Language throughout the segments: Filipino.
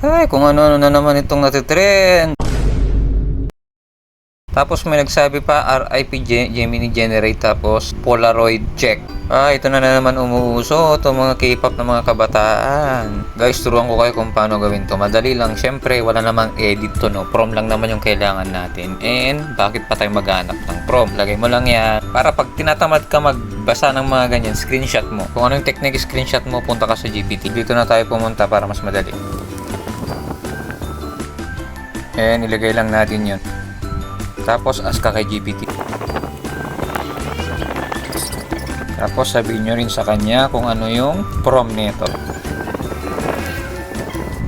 Ay, kung ano-ano na naman itong natitrend. Tapos may nagsabi pa RIP Gemini Generate, tapos Polaroid check. Ito na naman umuuso itong mga K-pop na mga kabataan. Guys, turuan ko kayo kung paano gawin to. Madali lang, syempre wala namang edit to, no. Prom lang naman yung kailangan natin. And bakit pa tayo maghanap ng prom? Lagay mo lang yan para pag tinatamad ka magbasa ng mga ganyan, screenshot mo. Kung ano yung technique, screenshot mo, punta ka sa GPT. Dito na tayo pumunta para mas madali. And ilagay lang natin yun. Tapos ask ka kay GPT. Tapos sabihin nyo rin sa kanya kung ano yung prom nito.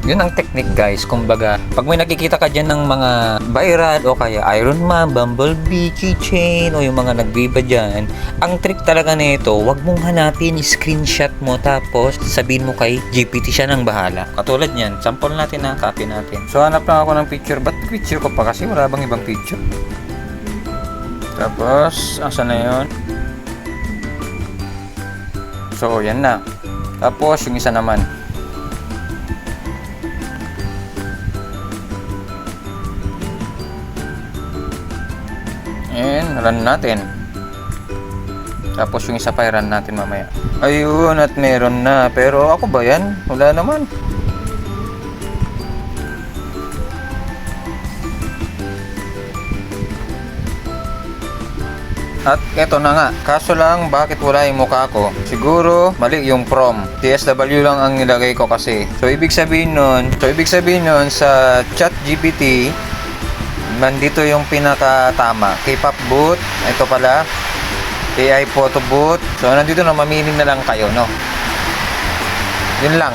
Yun ang technique, guys. Kumbaga, pag may nakikita ka dyan ng mga viral o kaya Iron Man, Bumblebee, keychain o yung mga nagbiba dyan, ang trick talaga nito, wag mong hanapin, screenshot mo tapos sabihin mo kay GPT, siya nang bahala. Katulad niyan, sample natin na, copy natin. So hanap lang ako ng picture. Ba't picture ko pa kasi? Wala bang ibang picture? Tapos, asan na yun? So, yan na. Tapos, yung isa naman. And, run natin. Tapos, yung isa pa, run natin mamaya. Ayun, at meron na. Pero, ako ba yan? Wala naman. At eto na nga, kaso lang bakit wala yung mukha ko? Siguro mali yung prom. TSW lang ang nilagay ko kasi. So ibig sabihin nun sa ChatGPT, nandito yung pinakatama. K-pop boot, ito pala. AI photo boot. So nandito na, mamili na lang kayo, no? Yun lang.